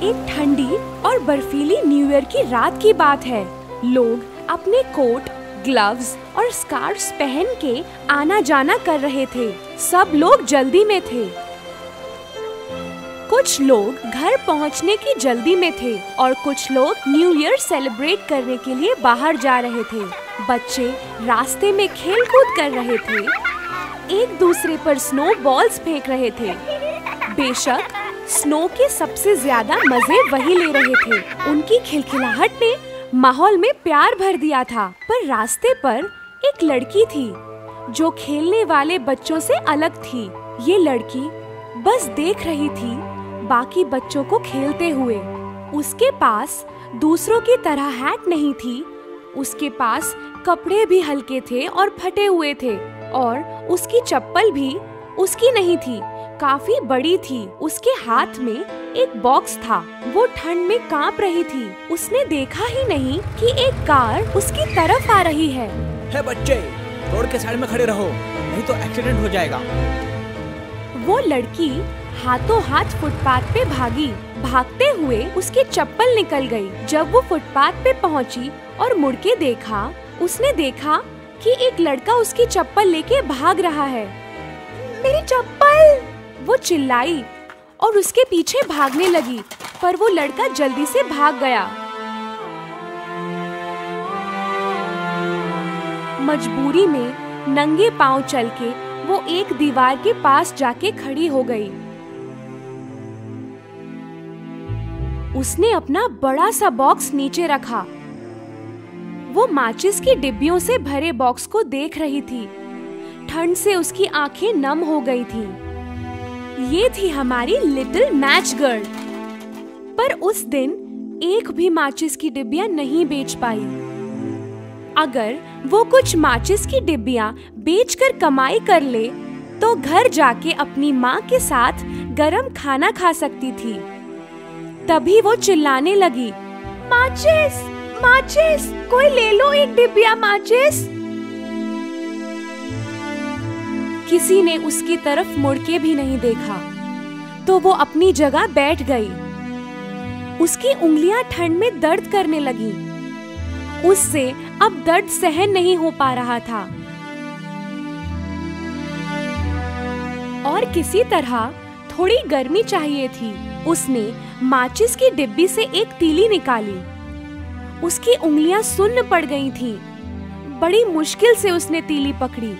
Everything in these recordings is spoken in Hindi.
एक ठंडी और बर्फीली न्यू ईयर की रात की बात है। लोग अपने कोट, ग्लव्स और स्कार्फ्स पहन के आना जाना कर रहे थे। सब लोग जल्दी में थे। कुछ लोग घर पहुंचने की जल्दी में थे और कुछ लोग न्यू ईयर सेलिब्रेट करने के लिए बाहर जा रहे थे। बच्चे रास्ते में खेल कूद कर रहे थे, एक दूसरे पर स्नो बॉल्स फेंक रहे थे। बेशक स्नो के सबसे ज्यादा मजे वही ले रहे थे। उनकी खिलखिलाहट ने माहौल में प्यार भर दिया था। पर रास्ते पर एक लड़की थी जो खेलने वाले बच्चों से अलग थी। ये लड़की बस देख रही थी बाकी बच्चों को खेलते हुए। उसके पास दूसरों की तरह हैट नहीं थी। उसके पास कपड़े भी हल्के थे और फटे हुए थे और उसकी चप्पल भी उसकी नहीं थी, काफी बड़ी थी। उसके हाथ में एक बॉक्स था। वो ठंड में कांप रही थी। उसने देखा ही नहीं कि एक कार उसकी तरफ आ रही है। हे बच्चे, रोड के साइड में खड़े रहो, नहीं तो एक्सीडेंट हो जाएगा। वो लड़की हाथों हाथ फुटपाथ पे भागी। भागते हुए उसकी चप्पल निकल गई। जब वो फुटपाथ पे पहुंची और मुड़ के देखा, उसने देखा कि एक लड़का उसकी चप्पल लेके भाग रहा है। मेरी चप्पल! वो चिल्लाई और उसके पीछे भागने लगी, पर वो लड़का जल्दी से भाग गया। मजबूरी में नंगे पांव चल के वो एक दीवार के पास जाके खड़ी हो गई। उसने अपना बड़ा सा बॉक्स नीचे रखा। वो माचिस की डिब्बियों से भरे बॉक्स को देख रही थी। ठंड से उसकी आंखें नम हो गई थीं। ये थी हमारी लिटिल मैच गर्ल। पर उस दिन एक भी माचिस की डिब्बियां नहीं बेच पाई। अगर वो कुछ माचिस की डिब्बियां बेचकर कमाई कर ले तो घर जाके अपनी माँ के साथ गरम खाना खा सकती थी। तभी वो चिल्लाने लगी, माचिस, माचिस, कोई ले लो एक डिब्बिया माचिस। किसी ने उसकी तरफ मुड़ के भी नहीं देखा तो वो अपनी जगह बैठ गई। उसकी उंगलियां ठंड में दर्द करने लगी। उससे अब दर्द सहन नहीं हो पा रहा था और किसी तरह थोड़ी गर्मी चाहिए थी। उसने माचिस की डिब्बी से एक तीली निकाली। उसकी उंगलियां सुन्न पड़ गई थीं। बड़ी मुश्किल से उसने तीली पकड़ी।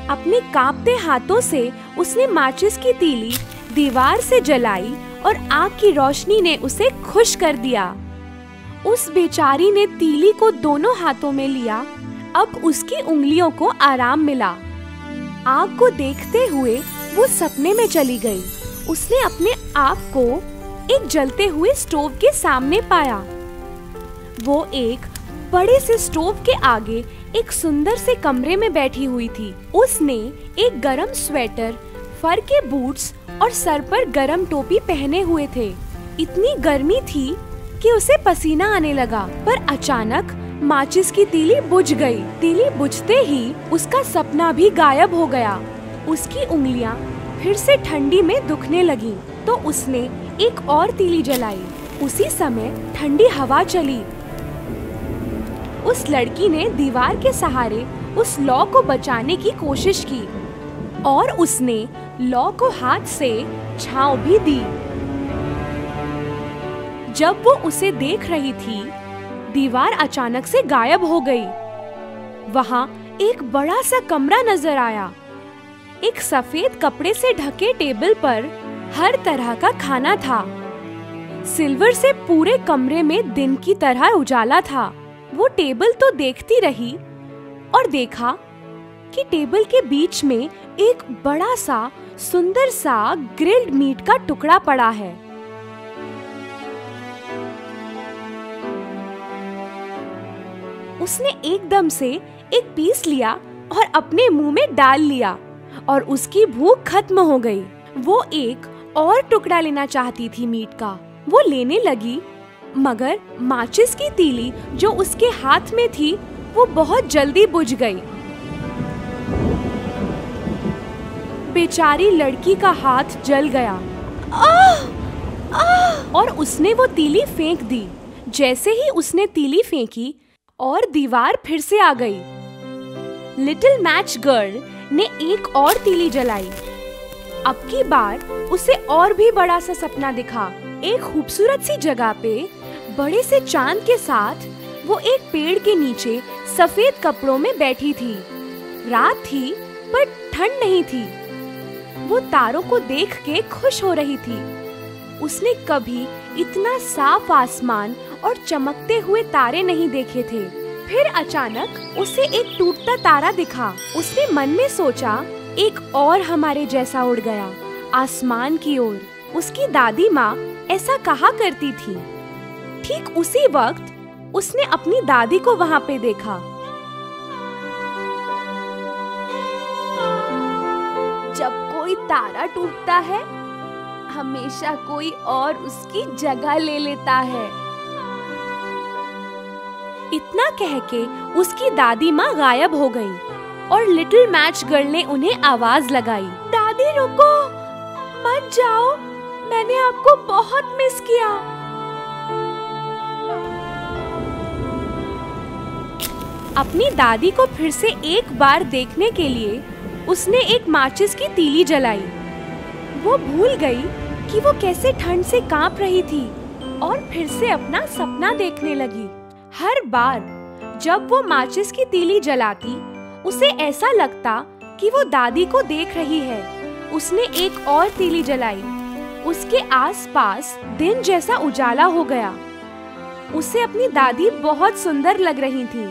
अपने कांपते हाथों से उसने माचिस की तीली दीवार से जलाई और आग की रोशनी ने उसे खुश कर दिया। उस बेचारी ने तीली को दोनों हाथों में लिया। अब उसकी उंगलियों को आराम मिला। आग को देखते हुए वो सपने में चली गई। उसने अपने आप को एक जलते हुए स्टोव के सामने पाया। वो एक बड़े से स्टोव के आगे एक सुंदर से कमरे में बैठी हुई थी। उसने एक गरम स्वेटर, फर के बूट्स और सर पर गरम टोपी पहने हुए थे। इतनी गर्मी थी कि उसे पसीना आने लगा। पर अचानक माचिस की तीली बुझ गई। तीली बुझते ही उसका सपना भी गायब हो गया। उसकी उंगलियां फिर से ठंडी में दुखने लगी तो उसने एक और तीली जलाई। उसी समय ठंडी हवा चली। उस लड़की ने दीवार के सहारे उस लॉ को बचाने की कोशिश की और उसने लॉ को हाथ से छांव भी दी। जब वो उसे देख रही थी, दीवार अचानक से गायब हो गई। वहाँ एक बड़ा सा कमरा नजर आया। एक सफेद कपड़े से ढके टेबल पर हर तरह का खाना था। सिल्वर से पूरे कमरे में दिन की तरह उजाला था। वो टेबल तो देखती रही और देखा कि टेबल के बीच में एक बड़ा सा सुंदर सा ग्रिल्ड मीट का टुकड़ा पड़ा है। उसने एकदम से एक पीस लिया और अपने मुंह में डाल लिया और उसकी भूख खत्म हो गई। वो एक और टुकड़ा लेना चाहती थी मीट का। वो लेने लगी, मगर माचिस की तीली जो उसके हाथ में थी वो बहुत जल्दी बुझ गई। बेचारी लड़की का हाथ जल गया। आह! और उसने वो तीली फेंक दी। जैसे ही उसने तीली फेंकी और दीवार फिर से आ गई। लिटिल मैच गर्ल ने एक और तीली जलाई। अब की बार उसे और भी बड़ा सा सपना दिखा। एक खूबसूरत सी जगह पे बड़े से चांद के साथ वो एक पेड़ के नीचे सफेद कपड़ों में बैठी थी। रात थी पर ठंड नहीं थी। वो तारों को देख के खुश हो रही थी। उसने कभी इतना साफ आसमान और चमकते हुए तारे नहीं देखे थे। फिर अचानक उसे एक टूटता तारा दिखा। उसने मन में सोचा, एक और हमारे जैसा उड़ गया आसमान की ओर। उसकी दादी माँ ऐसा कहा करती थी। ठीक उसी वक्त उसने अपनी दादी को वहाँ पे देखा। जब कोई तारा टूटता है, हमेशा कोई और उसकी जगह ले लेता है। इतना कह के उसकी दादी माँ गायब हो गई और लिटिल मैच गर्ल ने उन्हें आवाज लगाई, दादी रुको, मत जाओ, मैंने आपको बहुत मिस किया। अपनी दादी को फिर से एक बार देखने के लिए उसने एक माचिस की तीली जलाई। वो भूल गई कि वो कैसे ठंड से कांप रही थी और फिर से अपना सपना देखने लगी। हर बार जब वो माचिस की तीली जलाती, उसे ऐसा लगता कि वो दादी को देख रही है। उसने एक और तीली जलाई। उसके आसपास दिन जैसा उजाला हो गया। उसे अपनी दादी बहुत सुंदर लग रही थी।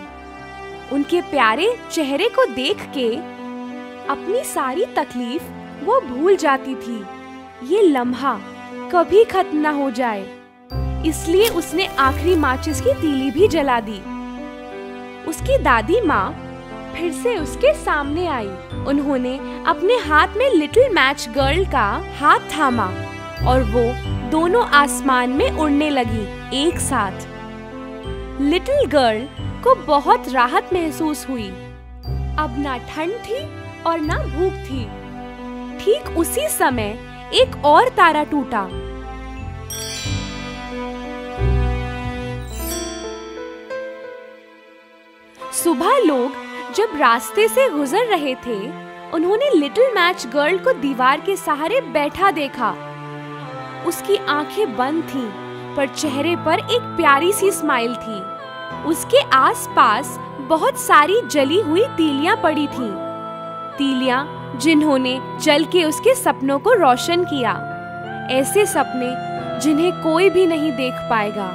उनके प्यारे चेहरे को देख के अपनी सारी तकलीफ वो भूल जाती थी। ये लम्हा कभी खत्म ना हो जाए, इसलिए उसने आखिरी माचिस की तीली भी जला दी। उसकी दादी माँ फिर से उसके सामने आई। उन्होंने अपने हाथ में लिटिल मैच गर्ल का हाथ थामा और वो दोनों आसमान में उड़ने लगी एक साथ। लिटिल गर्ल को बहुत राहत महसूस हुई। अब ना ठंड थी और ना भूख थी। ठीक उसी समय एक और तारा टूटा। सुबह लोग जब रास्ते से गुजर रहे थे, उन्होंने लिटिल मैच गर्ल को दीवार के सहारे बैठा देखा। उसकी आंखें बंद थीं, पर चेहरे पर एक प्यारी सी स्माइल थी। उसके आसपास बहुत सारी जली हुई तीलियां पड़ी थीं। तीलियां जिन्होंने जल के उसके सपनों को रोशन किया। ऐसे सपने जिन्हें कोई भी नहीं देख पाएगा।